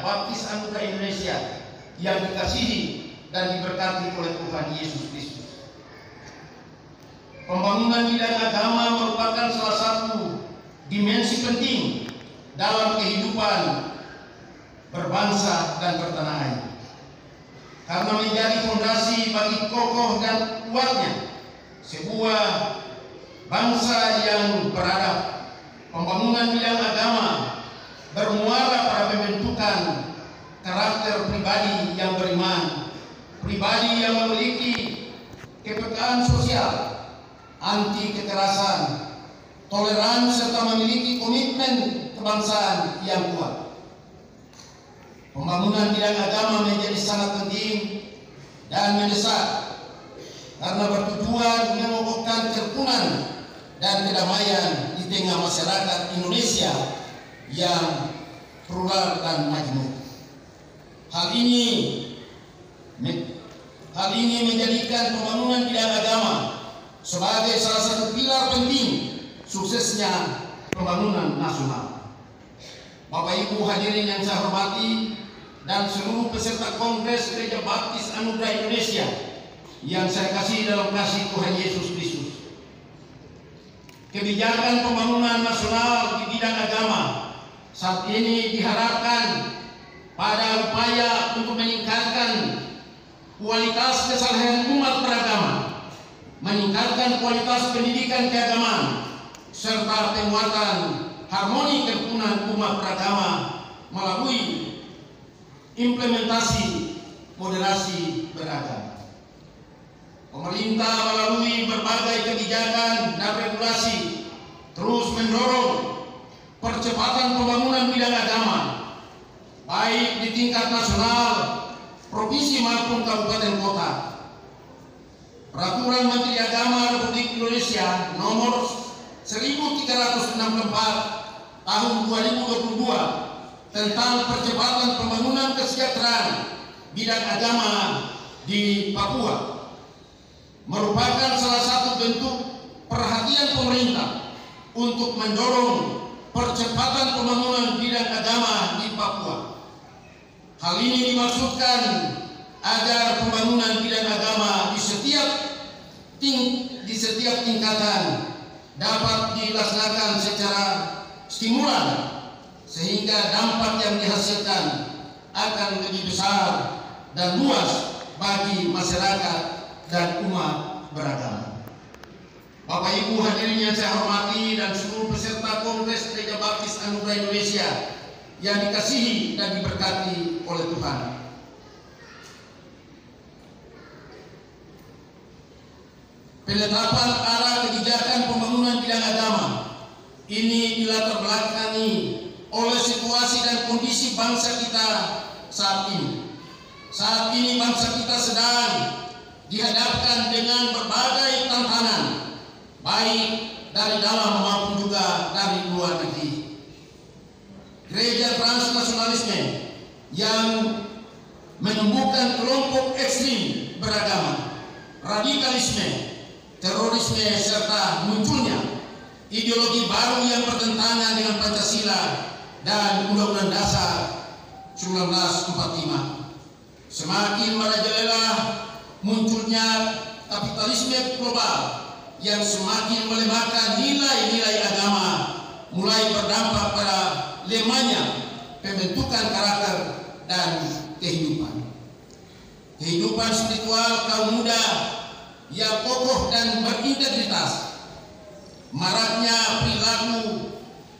Baptis Anugerah Indonesia yang dikasihi dan diberkati oleh Tuhan Yesus Kristus. Pembangunan bidang agama merupakan salah satu dimensi penting dalam kehidupan berbangsa dan bertanah air, karena menjadi fondasi bagi kokoh dan kuatnya sebuah bangsa yang beradab. Pembangunan bidang agama bermuara pada pembentukan karakter pribadi yang beriman, pribadi yang memiliki kepekaan sosial, anti kekerasan, toleran, serta memiliki komitmen kebangsaan yang kuat. Pembangunan bidang agama menjadi sangat penting dan mendesak karena bertujuan mengokohkan kerukunan dan kedamaian di tengah masyarakat Indonesia yang plural dan majmuk. Hal ini menjadikan pembangunan bidang agama sebagai salah satu pilar penting suksesnya pembangunan nasional. Bapak Ibu hadirin yang saya hormati dan seluruh peserta Kongres Gereja Baptis Anugerah Indonesia yang saya kasih dalam kasih Tuhan Yesus Kristus. Kebijakan pembangunan nasional di bidang agama saat ini diharapkan pada upaya untuk meningkatkan kualitas kesalahan umat beragama, meningkatkan kualitas pendidikan keagamaan, serta penguatan harmoni kerukunan umat beragama melalui implementasi moderasi beragama. Pemerintah melalui berbagai kebijakan dan regulasi terus mendorong percepatan pembangunan bidang agama, baik di tingkat nasional, provinsi maupun kabupaten kota. Peraturan Menteri Agama Republik Indonesia Nomor 1364 Tahun 2022 tentang percepatan pembangunan kesejahteraan bidang agama di Papua merupakan salah satu bentuk perhatian pemerintah untuk mendorong percepatan pembangunan bidang agama di Papua. Hal ini dimaksudkan agar pembangunan bidang agama di setiap tingkatan dapat dilaksanakan secara stimulan, sehingga dampak yang dihasilkan akan lebih besar dan luas bagi masyarakat dan umat beragama. Bapak Ibu hadirin yang saya hormati dan seluruh peserta Kongres Gereja Baptis Anugerah Indonesia yang dikasihi dan diberkati oleh Tuhan. Penetapan arah kebijakan pembangunan bidang agama ini dilatar belakangi oleh situasi dan kondisi bangsa kita saat ini. Saat ini bangsa kita sedang dihadapkan dengan berbagai tantangan, baik dari dalam maupun juga dari luar negeri. Gereja transnasionalisme yang menumbuhkan kelompok ekstrim beragama, radikalisme, terorisme, serta munculnya ideologi baru yang bertentangan dengan Pancasila dan Undang-Undang Dasar 1945. Semakin merajalela munculnya kapitalisme global yang semakin melemahkan nilai-nilai agama, mulai berdampak pada lemahnya pembentukan karakter dan kehidupan. Kehidupan spiritual kaum muda yang kokoh dan berintegritas, maraknya perilaku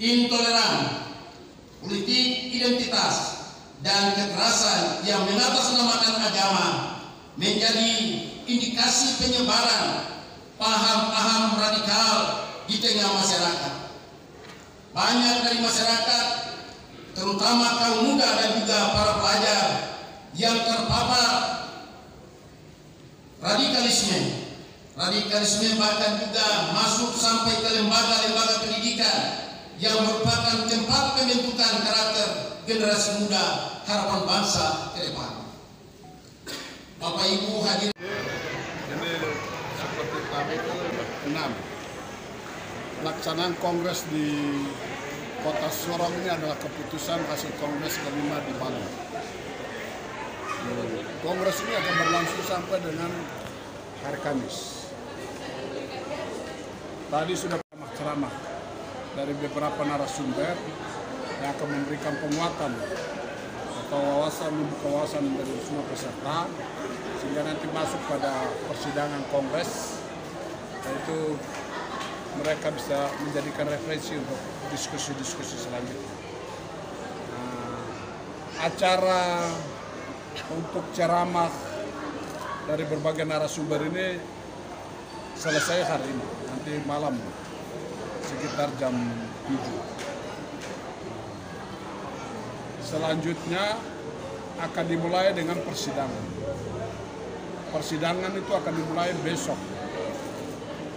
intoleran, politik identitas, dan kekerasan yang mengatasnamakan agama menjadi indikasi penyebaran paham-paham radikal di tengah masyarakat. Banyak dari masyarakat, terutama kaum muda dan juga para pelajar yang terpapar radikalisme bahkan juga masuk sampai ke lembaga-lembaga pendidikan yang merupakan tempat pembentukan karakter generasi muda harapan bangsa ke depan. Bapak Ibu hadirin. Ini seperti kami itu 6 pelaksanaan kongres di Kota Sorong ini adalah keputusan hasil Kongres kelima di Bali. Kongres ini akan berlangsung sampai dengan hari Kamis. Tadi sudah ceramah dari beberapa narasumber yang akan memberikan penguatan atau membuka wawasan dari semua peserta, sehingga nanti masuk pada persidangan Kongres, yaitu mereka bisa menjadikan referensi untuk diskusi-diskusi selanjutnya. Acara untuk ceramah dari berbagai narasumber ini selesai hari ini, nanti malam sekitar jam 7. Selanjutnya akan dimulai dengan persidangan. Persidangan itu akan dimulai besok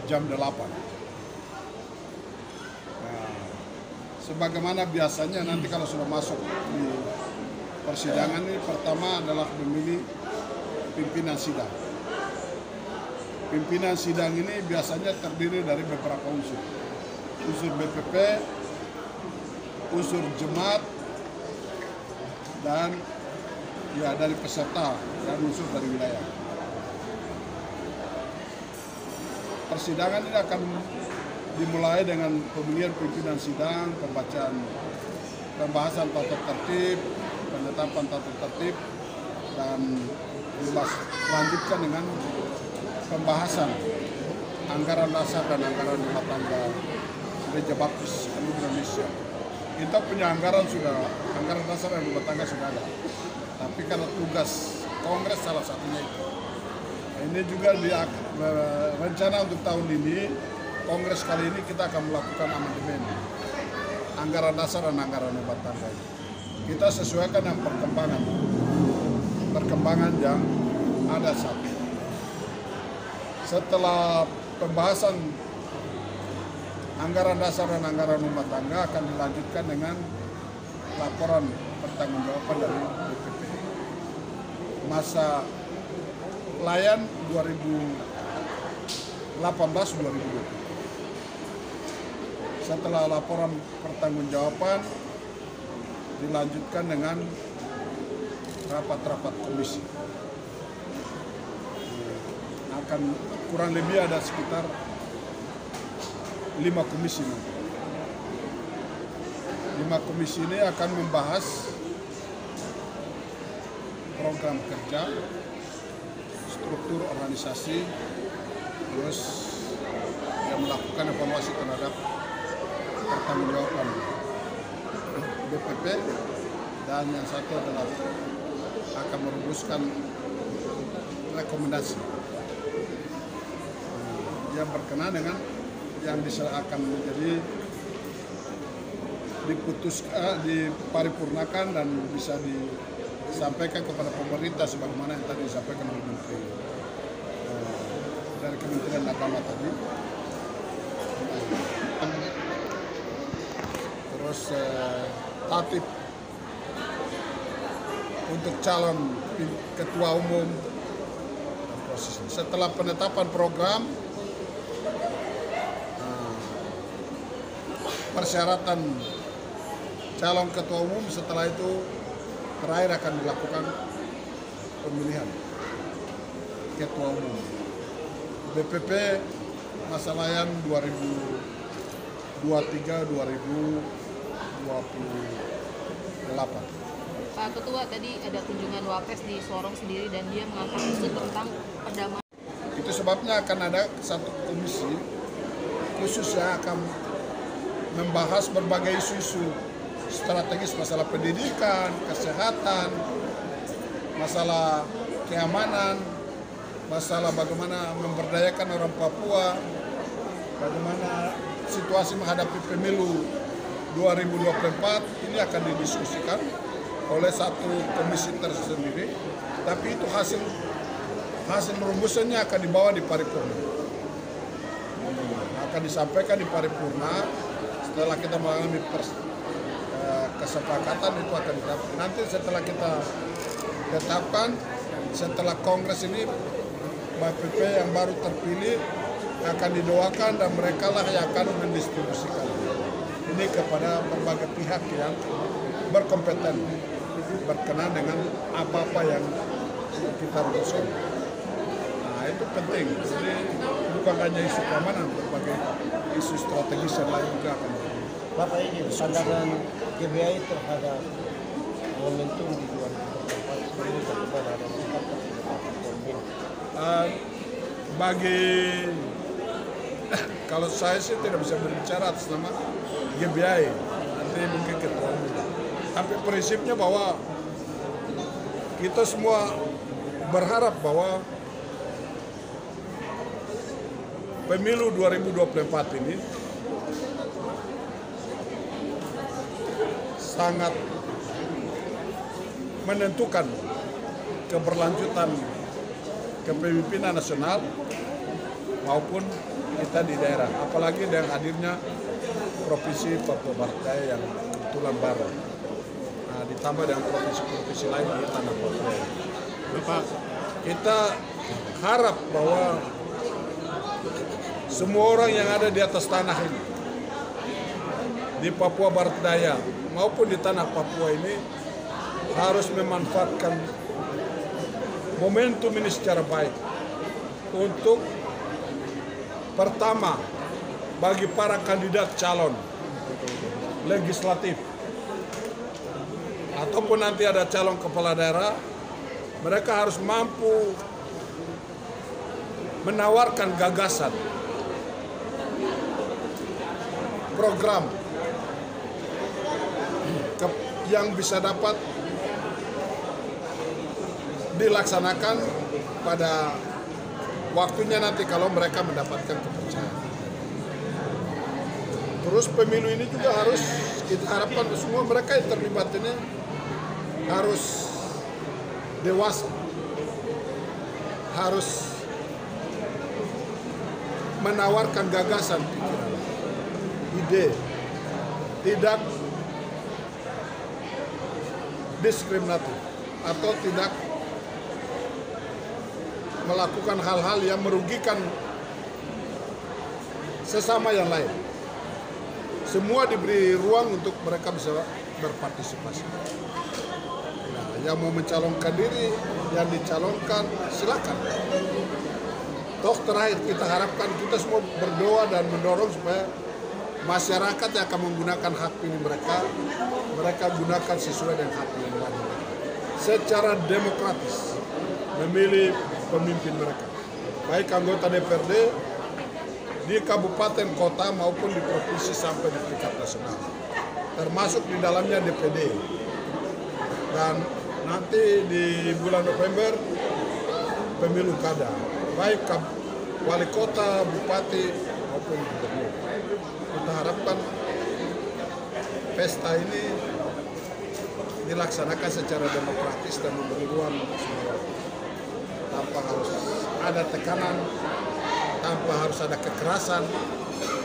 jam 8. Sebagaimana biasanya nanti kalau sudah masuk di persidangan ini, pertama adalah memilih pimpinan sidang. Pimpinan sidang ini biasanya terdiri dari beberapa unsur. Unsur BPP, unsur jemaat, dan ya dari peserta dan unsur dari wilayah. Persidangan ini akan dimulai dengan pemilihan pimpinan sidang, pembahasan tata tertib, penetapan tata tertib, dan dilanjutkan dengan pembahasan anggaran dasar dan anggaran rumah tangga Gereja Baptis Indonesia. Kita punya anggaran dasar dan rumah tangga sudah ada. Tapi karena tugas Kongres salah satunya itu. Ini juga rencana untuk tahun ini, Kongres kali ini kita akan melakukan amandemen anggaran dasar dan anggaran rumah tangga. Kita sesuaikan dengan perkembangan yang ada saat ini. Setelah pembahasan anggaran dasar dan anggaran rumah tangga akan dilanjutkan dengan laporan pertanggungjawaban dari BPP. Masa layan 2018-2020. Setelah laporan pertanggungjawaban dilanjutkan dengan rapat-rapat komisi. Akan kurang lebih ada sekitar 5 komisi. 5 komisi ini akan membahas program kerja, struktur organisasi, terus yang melakukan evaluasi terhadap pertanggungjawaban BPP, dan yang satu adalah akan merumuskan rekomendasi yang berkenaan dengan yang akan menjadi diparipurnakan dan bisa disampaikan kepada pemerintah sebagaimana yang tadi disampaikan oleh Menteri dari Kementerian Agama tadi. Terus tatip untuk calon ketua umum dan proses. Setelah penetapan program, persyaratan calon ketua umum, setelah itu terakhir akan dilakukan pemilihan ketua umum. BPP masa layan 2023-2028. Pak Ketua, tadi ada kunjungan Wapres di Sorong sendiri dan dia mengangkat isu tentang perdamaian. Itu sebabnya akan ada satu komisi khusus yang akan membahas berbagai isu-isu strategis, masalah pendidikan, kesehatan, masalah keamanan, masalah bagaimana memberdayakan orang Papua, bagaimana situasi menghadapi pemilu 2024, ini akan didiskusikan oleh satu komisi tersendiri, tapi itu hasil rumusannya akan dibawa di paripurna, akan disampaikan di paripurna. Setelah kita mengalami kesepakatan, itu akan ditetapkan. Nanti setelah kita tetapkan, setelah Kongres ini, BPP yang baru terpilih akan didoakan dan mereka lah yang akan mendistribusikan. ini kepada berbagai pihak yang berkompeten berkenaan dengan apa-apa yang kita rumuskan. Nah, itu penting. Jadi bukan hanya isu keamanan, berbagai isu strategis yang lain juga akan. Bapak, ini pandangan GBI terhadap momentum di 2024 ini bagaimana, ada bagi kalau saya sih tidak bisa berbicara atas nama GBI, nanti mungkin ketua umum. Tapi prinsipnya bahwa kita semua berharap bahwa pemilu 2024 ini sangat menentukan keberlanjutan kepemimpinan nasional maupun kita di daerah, apalagi dengan hadirnya provinsi Papua Barat Daya yang kebetulan baru. Nah, ditambah dengan provinsi-provinsi lain di tanah Papua. Bapak, kita harap bahwa semua orang yang ada di atas tanah ini, di Papua Barat Daya maupun di tanah Papua ini, harus memanfaatkan momentum ini secara baik untuk pertama bagi para kandidat calon legislatif ataupun nanti ada calon kepala daerah, mereka harus mampu menawarkan gagasan, program yang bisa dapat dilaksanakan pada waktunya nanti kalau mereka mendapatkan kepercayaan. Terus pemilu ini juga harus kita harapkan semua mereka yang terlibat ini harus dewasa, harus menawarkan gagasan, pikiran, ide, tidak diskriminatif atau tidak melakukan hal-hal yang merugikan sesama yang lain. Semua diberi ruang untuk mereka bisa berpartisipasi. Nah, yang mau mencalonkan diri, yang dicalonkan, silakan. Toh terakhir kita harapkan kita semua berdoa dan mendorong supaya masyarakat yang akan menggunakan hak pilih mereka gunakan sesuai dengan hak pilih mereka. Secara demokratis memilih pemimpin mereka, baik anggota DPRD di kabupaten kota maupun di provinsi sampai di tingkat nasional, termasuk di dalamnya DPD. Dan nanti di bulan November pemilu kada, baik wali kota, bupati maupun gubernur. Kita harapkan pesta ini dilaksanakan secara demokratis dan memberi ruang semua, tanpa harus ada tekanan, tanpa harus ada kekerasan,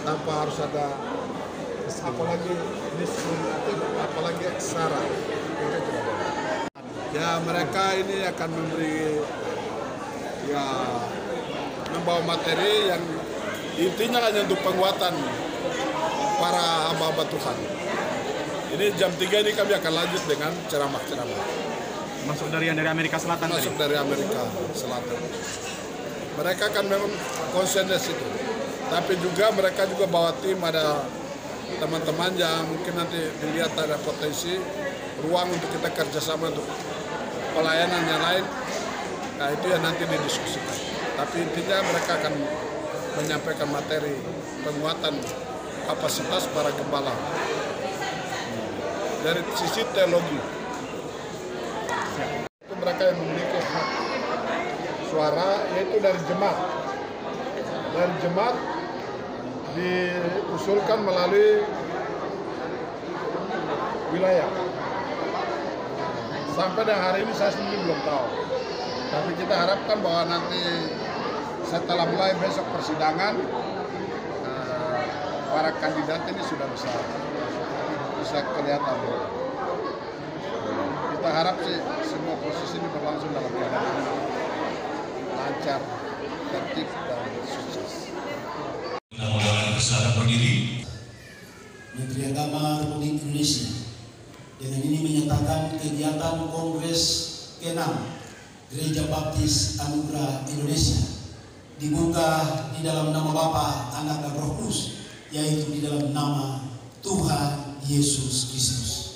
tanpa harus ada apalagi diskriminatif, apalagi sara. Ya, mereka ini akan memberi, ya, membawa materi yang intinya hanya untuk penguatan para hamba-hamba Tuhan. Ini jam 3 ini kami akan lanjut dengan ceramah-ceramah. Masuk dari Amerika Selatan. Masuk dari Amerika Selatan. Mereka kan memang konsen di situ. Tapi juga mereka juga bawa tim, ada teman-teman yang mungkin nanti dilihat ada potensi ruang untuk kita kerjasama untuk pelayanan yang lain. Nah, itu yang nanti didiskusikan. Tapi intinya mereka akan menyampaikan materi penguatan kapasitas para gembala dari sisi teologi. Itu mereka yang memiliki hak suara, yaitu dari jemaat. Dari jemaat diusulkan melalui wilayah. Sampai dengan hari ini saya sendiri belum tahu. Tapi kita harapkan bahwa nanti setelah mulai besok persidangan, para kandidat ini sudah bisa kelihatan. Kita harap sih semua proses ini berlangsung dalam keadaan lancar, tertib, dan sukses. Mudah-mudahan bersilakan berdiri. Menteri Agama Republik Indonesia dengan ini menyatakan kegiatan Kongres ke-6 Gereja Baptis Anugerah Indonesia dibuka di dalam nama Bapa, Anak dan Roh Kudus, yaitu di dalam nama Tuhan Yesus Kristus.